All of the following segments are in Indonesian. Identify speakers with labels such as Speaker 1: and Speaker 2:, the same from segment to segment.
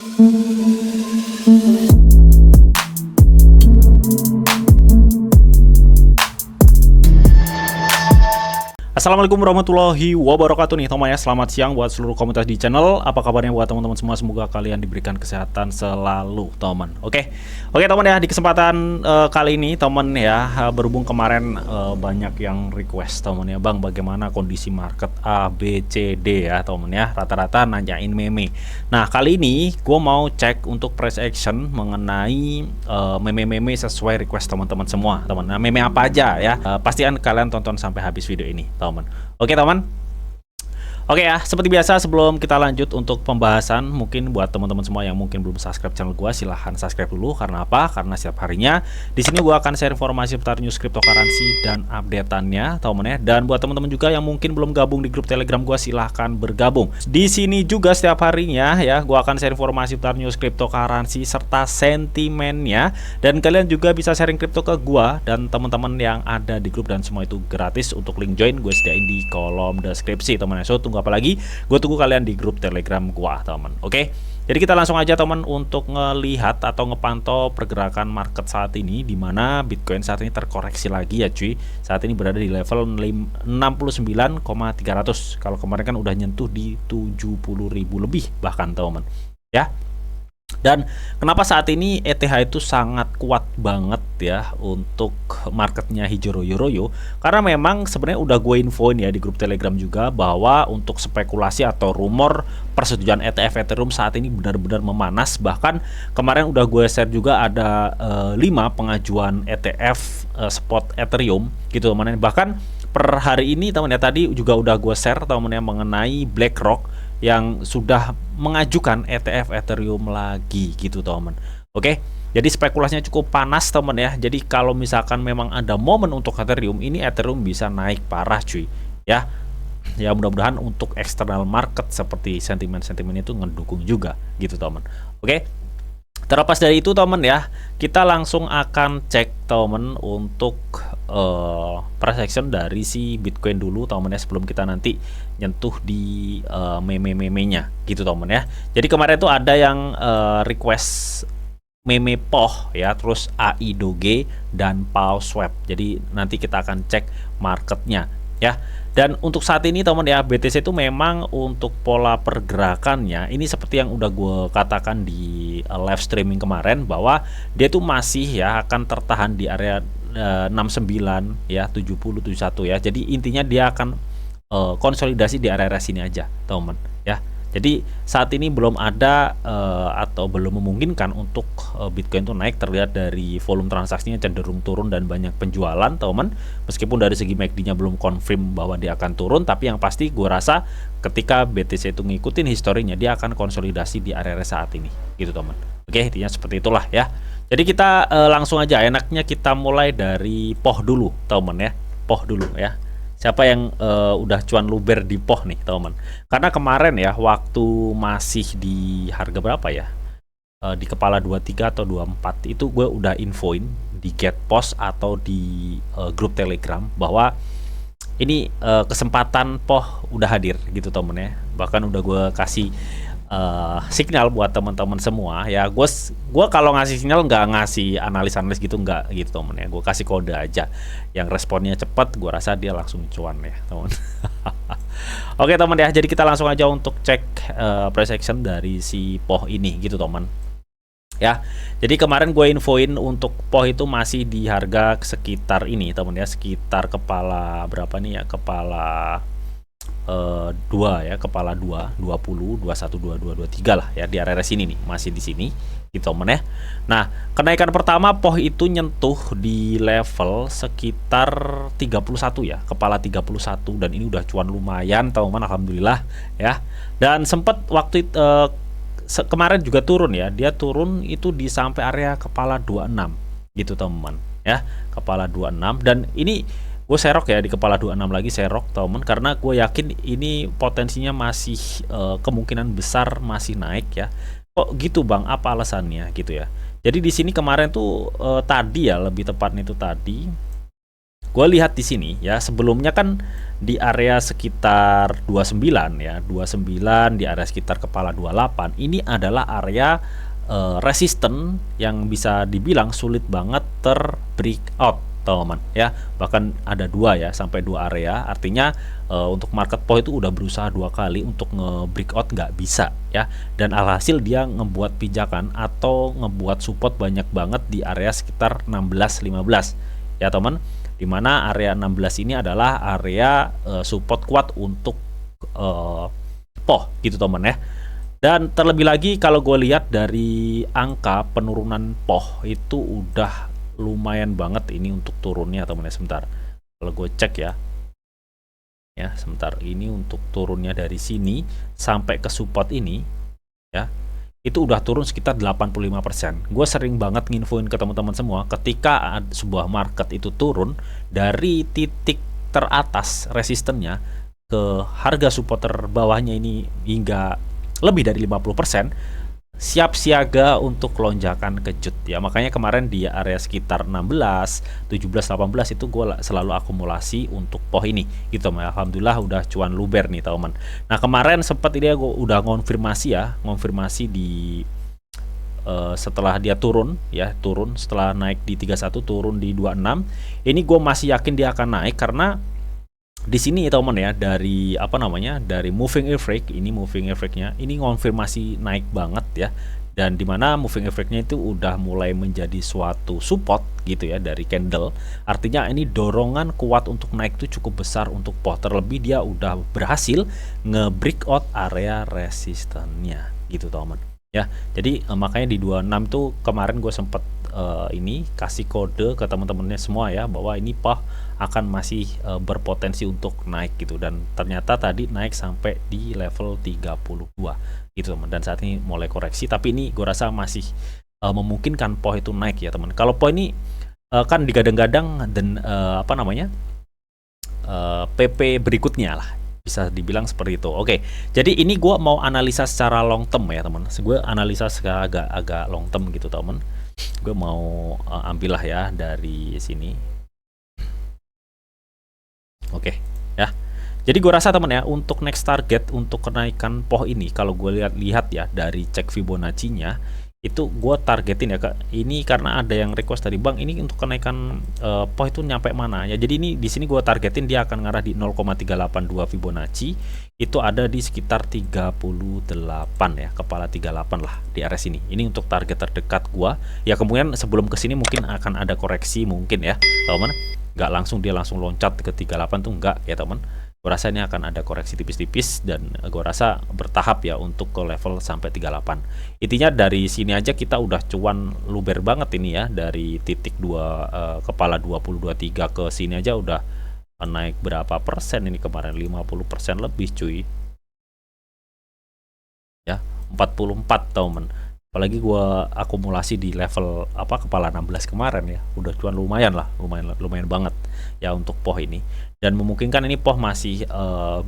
Speaker 1: Assalamualaikum warahmatullahi wabarakatuh nih teman ya. Selamat siang buat seluruh komunitas di channel. Apa kabarnya buat teman-teman semua? Semoga kalian diberikan kesehatan selalu teman. Oke teman ya, di kesempatan kali ini teman ya, berhubung kemarin banyak yang request teman ya, Bang bagaimana kondisi market A, B, C, D ya teman ya, rata-rata nanyain meme. Nah kali ini gue mau cek untuk price action mengenai meme-meme sesuai request teman-teman semua teman. Nah meme apa aja ya, pastikan kalian tonton sampai habis video ini teman. Oke teman. Oke ya, seperti biasa sebelum kita lanjut untuk pembahasan, mungkin buat teman-teman semua yang mungkin belum subscribe channel gua, silahkan subscribe dulu. Karena apa? Karena setiap harinya di sini gua akan share informasi seputar news cryptocurrency dan updateannya, teman ya. Dan buat teman-teman juga yang mungkin belum gabung di grup Telegram gua, silahkan bergabung. Di sini juga setiap harinya ya, gua akan share informasi seputar news cryptocurrency serta sentimennya. Dan kalian juga bisa sharing kripto ke gua dan teman-teman yang ada di grup, dan semua itu gratis. Untuk link join gue sediain di kolom deskripsi, teman ya. So tunggu apa lagi? Gue tunggu kalian di grup Telegram gua, teman. Oke. Jadi kita langsung aja teman untuk ngelihat atau ngepantau pergerakan market saat ini, di mana Bitcoin saat ini terkoreksi lagi ya cuy. Saat ini berada di level 69,300. Kalau kemarin kan udah nyentuh di 70.000 lebih bahkan teman. Ya. Dan kenapa saat ini ETH itu sangat kuat banget ya untuk marketnya hijau royo? Karena memang sebenarnya udah gue infoin ya di grup Telegram juga, bahwa untuk spekulasi atau rumor persetujuan ETF Ethereum saat ini benar-benar memanas. Bahkan kemarin udah gue share juga ada 5 pengajuan ETF spot Ethereum gitu teman. Bahkan per hari ini teman ya, tadi juga udah gue share teman ya mengenai BlackRock yang sudah mengajukan ETF Ethereum lagi gitu teman. Oke, jadi spekulasinya cukup panas teman ya. Jadi kalau misalkan memang ada momen untuk Ethereum, ini Ethereum bisa naik parah cuy ya. Ya mudah-mudahan untuk external market seperti sentimen-sentimen itu ngedukung juga gitu teman. Oke. Terlepas dari itu teman ya, kita langsung akan cek teman untuk price action dari si Bitcoin dulu teman ya, sebelum kita nanti nyentuh di meme-memenya gitu teman ya. Jadi kemarin itu ada yang request meme POH ya, terus AI Doge dan PAO Swap. Jadi nanti kita akan cek marketnya ya. Dan untuk saat ini teman ya, BTC itu memang untuk pola pergerakannya ini seperti yang udah gue katakan di live streaming kemarin, bahwa dia tuh masih ya akan tertahan di area 69 ya, 70 71 ya. Jadi intinya dia akan konsolidasi di area sini aja teman ya. Jadi saat ini belum ada atau belum memungkinkan untuk Bitcoin itu naik, terlihat dari volume transaksinya cenderung turun dan banyak penjualan teman. Meskipun dari segi MACD-nya belum confirm bahwa dia akan turun, tapi yang pasti gue rasa ketika BTC itu ngikutin historinya, dia akan konsolidasi di area saat ini gitu teman. Oke, intinya seperti itulah ya. Jadi kita langsung aja, enaknya kita mulai dari POH dulu teman ya. POH dulu ya. Siapa yang udah cuan luber di POH nih teman? Karena kemarin ya, waktu masih di harga berapa ya, di kepala 23 atau 24 itu gue udah infoin di get post atau di grup Telegram bahwa ini kesempatan POH udah hadir gitu temen ya. Bahkan udah gue kasih signal buat teman-teman semua ya. Gue kalau ngasih sinyal nggak ngasih analis gitu, nggak gitu temen ya. Gue kasih kode aja, yang responnya cepat gue rasa dia langsung cuan ya teman. Oke teman ya, jadi kita langsung aja untuk cek price action dari si POH ini gitu teman ya. Jadi kemarin gue infoin untuk POH itu masih di harga sekitar ini teman ya, sekitar kepala berapa nih ya, kepala 2 ya, kepala 2, 20, 21, 22, 23 lah ya, di area sini nih, masih di sini gitu teman ya. Nah, kenaikan pertama POH itu nyentuh di level sekitar 31 ya, kepala 31, dan ini udah cuan lumayan teman, alhamdulillah ya. Dan sempat waktu kemarin juga turun ya, dia turun itu di sampai area kepala 26 gitu teman ya, kepala 26. Dan ini gue serok ya di kepala 26 lagi, serok temen, karena gue yakin ini potensinya masih kemungkinan besar masih naik ya. Kok gitu bang, apa alasannya gitu ya. Jadi di sini kemarin tuh tadi ya, lebih tepatnya itu tadi gue lihat di sini ya, sebelumnya kan di area sekitar 29 ya, 29 di area sekitar kepala 28 ini adalah area resisten yang bisa dibilang sulit banget breakout teman ya, bahkan ada dua ya, sampai dua area. Artinya untuk market po itu udah berusaha dua kali untuk nge-breakout, nggak bisa ya, dan alhasil dia ngebuat pijakan atau ngebuat support banyak banget di area sekitar 16-15 ya teman, dimana area 16 ini adalah area support kuat untuk po gitu teman ya. Dan terlebih lagi kalau gue lihat dari angka penurunan POH itu udah lumayan banget ini untuk turunnya teman ya. Sebentar, kalau gue cek ya sebentar, ini untuk turunnya dari sini sampai ke support ini ya, itu udah turun sekitar 85%. Gue sering banget nginfoin ke teman-teman semua, ketika sebuah market itu turun dari titik teratas resistennya ke harga support terbawahnya ini hingga lebih dari 50%, siap siaga untuk lonjakan kejut ya. Makanya kemarin di area sekitar 16, 17, 18 itu gue selalu akumulasi untuk POH ini gitu. Alhamdulillah udah cuan luber nih teman. Nah kemarin sempat ini gue udah ngonfirmasi di setelah dia turun ya, setelah naik di 31 turun di 26. Ini gue masih yakin dia akan naik karena di sini ya teman ya, dari dari moving average ini konfirmasi naik banget ya, dan dimana moving average-nya itu udah mulai menjadi suatu support gitu ya dari candle. Artinya ini dorongan kuat untuk naik itu cukup besar untuk POH, terlebih dia udah berhasil nge-breakout area resistennya gitu teman ya. Jadi makanya di 26 tuh kemarin gue sempet ini kasih kode ke teman-temannya semua ya, bahwa ini POH akan masih berpotensi untuk naik gitu, dan ternyata tadi naik sampai di level 32 gitu teman, dan saat ini mulai koreksi, tapi ini gue rasa masih memungkinkan POH itu naik ya teman. Kalau POH ini kan digadang-gadang dan PP berikutnya lah, bisa dibilang seperti itu. Oke, jadi ini gue mau analisa secara long term ya teman. Gue analisa secara agak long term gitu teman. Gue mau ambil lah ya dari sini. Oke ya. Jadi gue rasa teman ya, untuk next target untuk kenaikan POH ini, kalau gue lihat ya dari cek Fibonacci-nya, itu gue targetin ya Kak. Ini karena ada yang request tadi, Bang, ini untuk kenaikan POH itu nyampe mana ya. Jadi ini di sini gue targetin dia akan ngarah di 0,382 Fibonacci. Itu ada di sekitar 38 ya, kepala 38 lah di area sini. Ini untuk target terdekat gue. Ya kemungkinan sebelum ke sini mungkin akan ada koreksi mungkin ya, teman. Nggak langsung dia langsung loncat ke 38 tuh enggak ya teman. Gue rasa ini akan ada koreksi tipis-tipis, dan gue rasa bertahap ya untuk ke level sampai 38. Intinya dari sini aja kita udah cuan luber banget ini ya, dari titik kepala 20-23 ke sini aja udah naik berapa persen ini kemarin, 50% lebih cuy ya, 44 teman. Apalagi gue akumulasi di level kepala 16 kemarin ya, udah cuan lumayan banget ya untuk POH ini, dan memungkinkan ini POH masih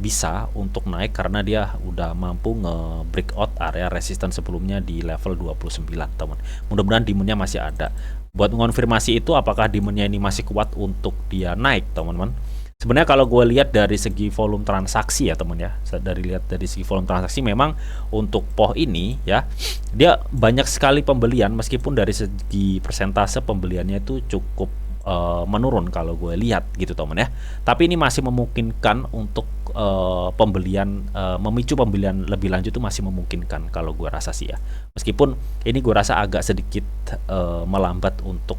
Speaker 1: bisa untuk naik karena dia udah mampu nge-breakout area resisten sebelumnya di level 29 teman. Mudah-mudahan demandnya masih ada. Buat mengonfirmasi itu apakah demandnya ini masih kuat untuk dia naik teman-teman. Sebenarnya kalau gue lihat dari segi volume transaksi ya teman ya, dari segi volume transaksi memang untuk POH ini ya, dia banyak sekali pembelian, meskipun dari segi persentase pembeliannya itu cukup menurun kalau gue lihat gitu teman ya. Tapi ini masih memungkinkan untuk pembelian, memicu pembelian lebih lanjut itu masih memungkinkan kalau gue rasa sih ya. Meskipun ini gue rasa agak sedikit melambat untuk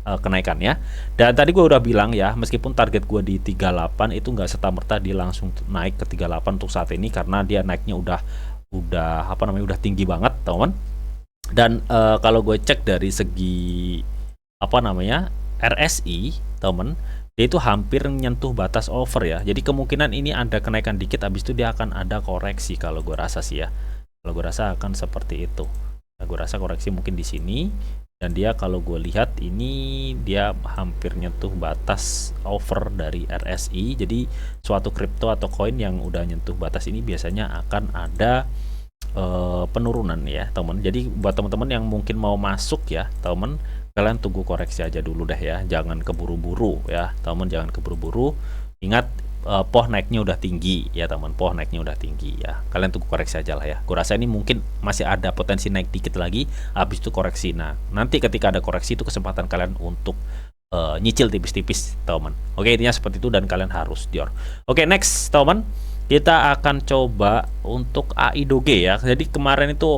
Speaker 1: kenaikannya. Dan tadi gue udah bilang ya, meskipun target gue di 38 itu nggak serta-merta dia langsung naik ke 38 untuk saat ini, karena dia naiknya udah tinggi banget teman. Dan kalau gue cek dari segi RSI teman, dia itu hampir menyentuh batas over ya. Jadi kemungkinan ini ada kenaikan dikit, habis itu dia akan ada koreksi kalau gue rasa sih ya. Kalau gue rasa akan seperti itu. Nah, gue rasa koreksi mungkin di sini. Dan dia kalau gue lihat ini dia hampir nyentuh batas over dari RSI. Jadi suatu kripto atau koin yang udah nyentuh batas ini biasanya akan ada penurunan ya teman. Jadi buat teman-teman yang mungkin mau masuk ya teman, kalian tunggu koreksi aja dulu deh ya, jangan keburu-buru ya teman, jangan keburu-buru. Ingat poh naiknya udah tinggi ya teman, poh naiknya udah tinggi ya, kalian tunggu koreksi aja lah ya. Gue rasa ini mungkin masih ada potensi naik dikit lagi, habis itu koreksi. Nah nanti ketika ada koreksi itu kesempatan kalian untuk nyicil tipis-tipis teman. Oke, intinya seperti itu dan kalian harus dior. Oke, next teman, kita akan coba untuk AI Doge ya. Jadi kemarin itu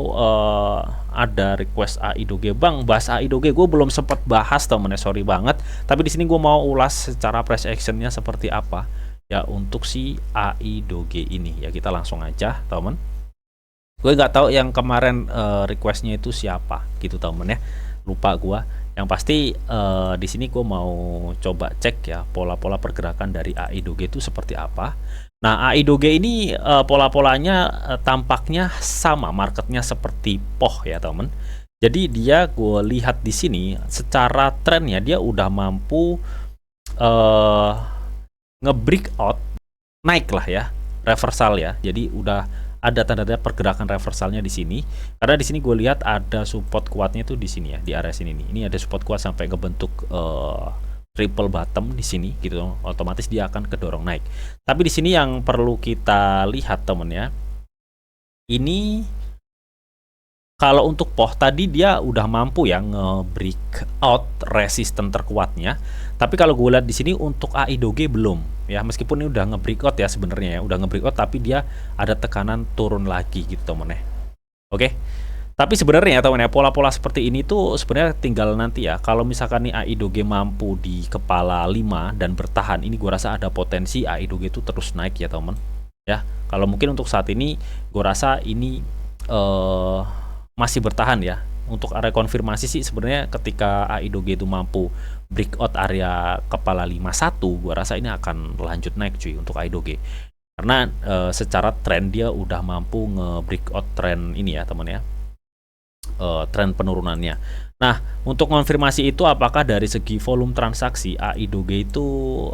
Speaker 1: ada request AI Doge, bang bahas AI Doge. Gue belum sempat bahas temen ya, sorry banget. Tapi di sini gue mau ulas secara price actionnya seperti apa ya untuk si AI Doge ini ya. Kita langsung aja temen. Gue nggak tahu yang kemarin requestnya itu siapa gitu temen ya, lupa gue. Yang pasti di sini gue mau coba cek ya pola-pola pergerakan dari AI Doge itu seperti apa. Nah AI Doge ini pola-polanya tampaknya sama marketnya seperti POH ya temen. Jadi dia gue lihat di sini secara trennya dia udah mampu nge-breakout naik lah ya, reversal ya. Jadi udah ada tanda-tanda pergerakan reversalnya di sini. Karena di sini gue lihat ada support kuatnya itu di sini ya, di area sini nih. Ini ada support kuat sampai ngebentuk triple bottom di sini gitu. Otomatis dia akan kedorong naik. Tapi di sini yang perlu kita lihat temen ya. Ini kalau untuk POH tadi dia udah mampu ya nge-breakout resisten terkuatnya. Tapi kalau gue lihat di sini untuk AI Doge belum ya, meskipun ini udah nge-breakout ya sebenarnya ya, udah nge-breakout tapi dia ada tekanan turun lagi gitu temen ya. Oke. Tapi sebenarnya ya temen ya, pola-pola seperti ini tuh sebenarnya tinggal nanti ya. Kalau misalkan nih AI Doge mampu di kepala 5 dan bertahan, ini gue rasa ada potensi AI Doge itu terus naik ya temen ya. Kalau mungkin untuk saat ini gue rasa ini masih bertahan ya. Untuk area konfirmasi sih sebenarnya ketika AI Doge itu mampu breakout area kepala 51, gua rasa ini akan lanjut naik cuy untuk AI Doge. Karena secara tren dia udah mampu nge-breakout tren ini ya teman ya. Tren penurunannya. Nah, untuk konfirmasi itu apakah dari segi volume transaksi AI Doge itu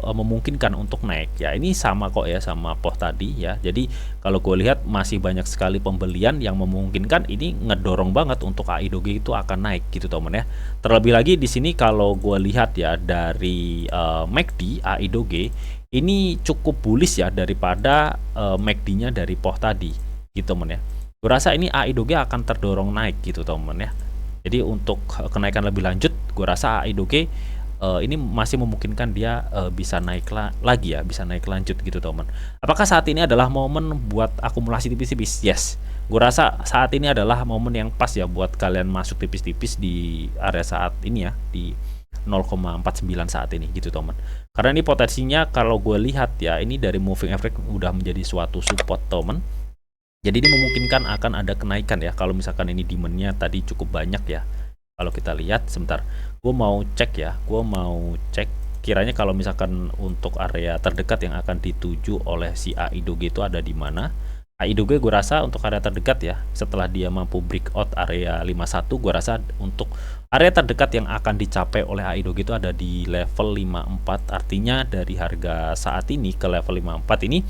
Speaker 1: memungkinkan untuk naik? Ya, ini sama kok ya sama POH tadi ya. Jadi kalau gue lihat masih banyak sekali pembelian yang memungkinkan ini ngedorong banget untuk AI Doge itu akan naik gitu teman ya. Terlebih lagi di sini kalau gue lihat ya dari MACD AI Doge ini cukup bullish ya daripada MACD-nya dari POH tadi gitu teman ya. Gue rasa ini AI Doge akan terdorong naik gitu teman ya. Jadi untuk kenaikan lebih lanjut, gue rasa AI Doge ini masih memungkinkan dia bisa naik lagi ya, bisa naik lanjut gitu teman. Apakah saat ini adalah momen buat akumulasi tipis-tipis? Yes, gue rasa saat ini adalah momen yang pas ya buat kalian masuk tipis-tipis di area saat ini ya, di 0,49 saat ini gitu teman. Karena ini potensinya kalau gue lihat ya, ini dari moving average udah menjadi suatu support teman. Jadi ini memungkinkan akan ada kenaikan ya kalau misalkan ini demandnya tadi cukup banyak ya. Kalau kita lihat sebentar, gue mau cek ya, gue mau cek kiranya kalau misalkan untuk area terdekat yang akan dituju oleh si AI Doge itu ada di mana. AI Doge gue rasa untuk area terdekat ya, setelah dia mampu breakout area 51, gue rasa untuk area terdekat yang akan dicapai oleh AI Doge itu ada di level 54. Artinya dari harga saat ini ke level 54 ini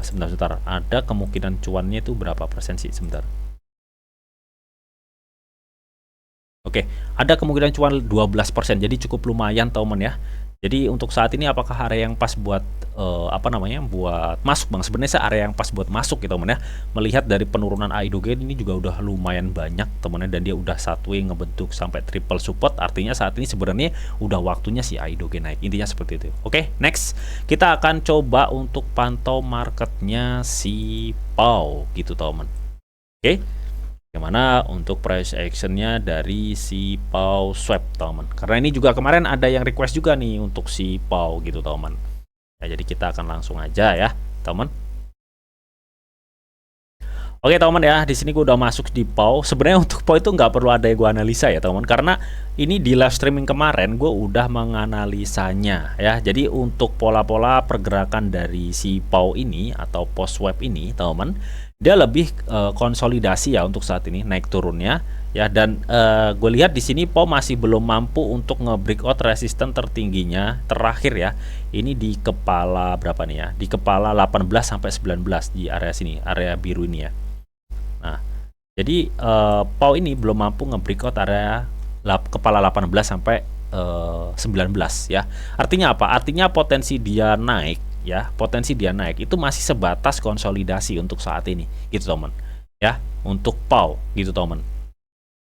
Speaker 1: sebentar, ada kemungkinan cuannya itu berapa persen sih sebentar. Oke, ada kemungkinan cuan 12%, jadi cukup lumayan teman ya. Jadi untuk saat ini apakah area yang pas buat apa namanya, buat masuk bang? Sebenarnya area yang pas buat masuk gitu teman ya. Melihat dari penurunan AI Doge ini juga udah lumayan banyak teman-teman, dan dia udah satu way ngebentuk sampai triple support. Artinya saat ini sebenarnya udah waktunya si AI Doge naik. Intinya seperti itu. Oke, next kita akan coba untuk pantau marketnya si PAW gitu teman. Oke. Bagaimana untuk price actionnya dari si PAW swap teman, karena ini juga kemarin ada yang request juga nih untuk si PAW gitu teman ya. Jadi kita akan langsung aja ya teman. Oke teman ya, di sini gue udah masuk di PAW. Sebenarnya untuk PAW itu nggak perlu ada yang gue analisa ya teman, karena ini di live streaming kemarin gue udah menganalisanya ya. Jadi untuk pola-pola pergerakan dari si PAW ini atau post swap ini teman, dia lebih konsolidasi ya untuk saat ini naik turunnya ya. Dan gue lihat di sini PAW masih belum mampu untuk nge-breakout resisten tertingginya terakhir ya. Ini di kepala berapa nih ya? Di kepala 18 sampai 19 di area sini, area biru ini ya. Nah, jadi PAW ini belum mampu nge-breakout area kepala 18 sampai 19 ya. Artinya apa? Artinya potensi dia naik ya, potensi dia naik itu masih sebatas konsolidasi untuk saat ini gitu teman ya, untuk PAU gitu teman.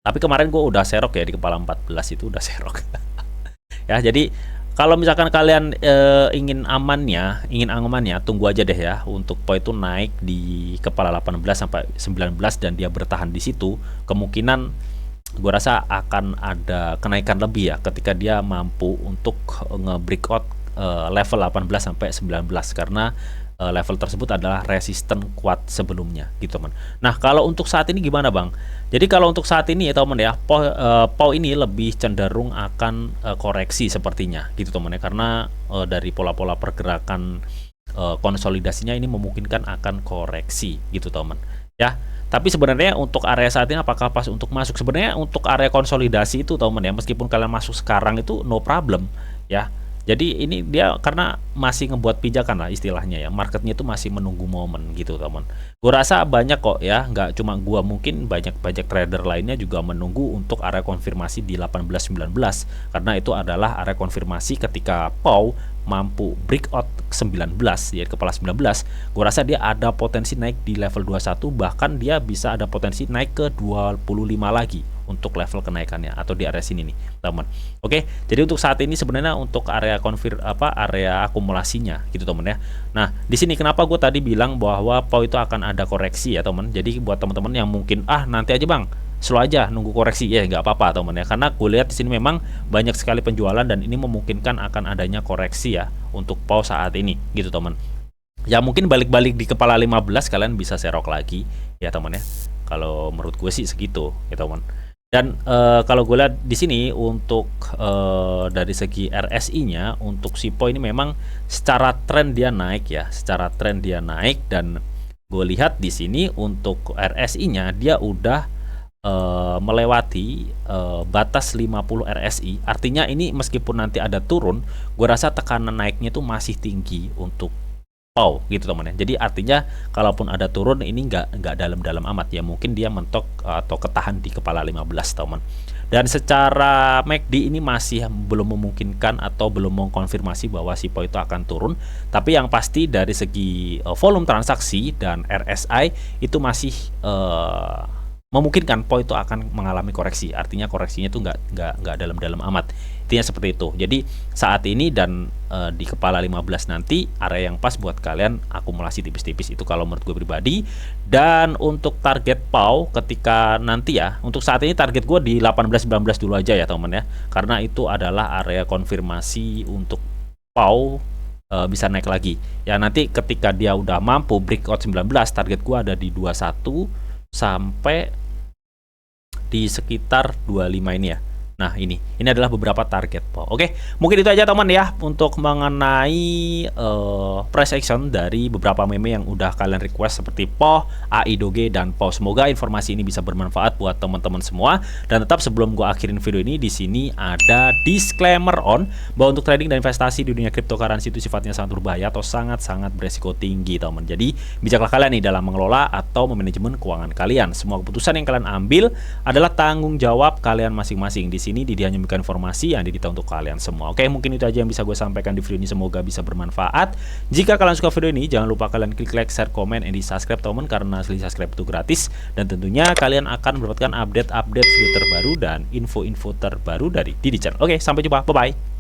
Speaker 1: Tapi kemarin gue udah serok ya di kepala 14 itu udah serok. Ya, jadi kalau misalkan kalian ingin amannya, tunggu aja deh ya untuk PAU itu naik di kepala 18 sampai 19 dan dia bertahan di situ. Kemungkinan gue rasa akan ada kenaikan lebih ya ketika dia mampu untuk nge-breakout level 18 sampai 19 karena level tersebut adalah resisten kuat sebelumnya gitu teman. Nah, kalau untuk saat ini gimana Bang? Jadi kalau untuk saat ini ya teman ya, PAU ini lebih cenderung akan koreksi sepertinya gitu teman ya, karena dari pola-pola pergerakan konsolidasinya ini memungkinkan akan koreksi gitu teman ya. Tapi sebenarnya untuk area saat ini apakah pas untuk masuk? Sebenarnya untuk area konsolidasi itu teman ya, meskipun kalian masuk sekarang itu no problem ya. Jadi ini dia karena masih ngebuat pijakan lah istilahnya ya, marketnya itu masih menunggu momen gitu teman. Gue rasa banyak kok ya, nggak cuma gua, mungkin banyak trader lainnya juga menunggu untuk area konfirmasi di 18-19 karena itu adalah area konfirmasi ketika PAU mampu breakout 19 ya, kepala 19. Gue rasa dia ada potensi naik di level 21, bahkan dia bisa ada potensi naik ke 25 lagi untuk level kenaikannya atau di area sini nih teman. Oke, jadi untuk saat ini sebenarnya untuk area area akumulasinya gitu teman ya. Nah, di sini kenapa gue tadi bilang bahwa PAU itu akan ada koreksi ya teman. Jadi buat teman-teman yang mungkin nanti aja Bang, slow aja nunggu koreksi ya, nggak apa-apa teman ya, karena gue lihat di sini memang banyak sekali penjualan dan ini memungkinkan akan adanya koreksi ya untuk PAU saat ini gitu teman. Ya mungkin balik-balik di kepala 15 kalian bisa serok lagi ya teman ya. Kalau menurut gue sih segitu ya teman. Dan kalau gue lihat di sini untuk dari segi RSI-nya untuk si PAU ini memang secara tren dia naik ya, secara tren dia naik, dan gue lihat di sini untuk RSI-nya dia udah melewati batas 50 RSI. Artinya ini meskipun nanti ada turun, gue rasa tekanan naiknya itu masih tinggi untuk PAU gitu teman ya. Jadi artinya kalaupun ada turun ini nggak dalam-dalam amat ya, mungkin dia mentok atau ketahan di kepala 15 teman. Dan secara MACD ini masih belum memungkinkan atau belum mengkonfirmasi bahwa si PAU itu akan turun. Tapi yang pasti dari segi volume transaksi dan RSI itu masih memungkinkan PAU itu akan mengalami koreksi. Artinya koreksinya itu nggak dalam-dalam amat. Intinya seperti itu. Jadi saat ini dan di kepala 15 nanti area yang pas buat kalian akumulasi tipis-tipis itu kalau menurut gue pribadi. Dan untuk target PAU ketika nanti ya, untuk saat ini target gue di 18-19 dulu aja ya teman ya, karena itu adalah area konfirmasi untuk PAU bisa naik lagi ya. Nanti ketika dia udah mampu breakout 19, target gue ada di 21 sampai di sekitar 25 ini ya. Nah, ini adalah beberapa target PAU. Oke, mungkin itu aja teman ya untuk mengenai price action dari beberapa meme yang udah kalian request seperti PAU, AI Doge dan PAU. Semoga informasi ini bisa bermanfaat buat teman-teman semua. Dan tetap sebelum gua akhirin video ini, di sini ada disclaimer on bahwa untuk trading dan investasi di dunia cryptocurrency itu sifatnya sangat berbahaya atau sangat-sangat beresiko tinggi teman. Jadi bijaklah kalian nih dalam mengelola atau memanajemen keuangan kalian. Semua keputusan yang kalian ambil adalah tanggung jawab kalian masing-masing. Di sini dia hanya memberikan informasi yang didita untuk kalian semua. Oke, mungkin itu aja yang bisa gue sampaikan di video ini. Semoga bisa bermanfaat. Jika kalian suka video ini, jangan lupa kalian klik like, share, komen, and di subscribe teman, karena subscribe itu gratis. Dan tentunya kalian akan mendapatkan update-update video terbaru dan info-info terbaru dari Didi Channel. Oke, sampai jumpa. Bye-bye.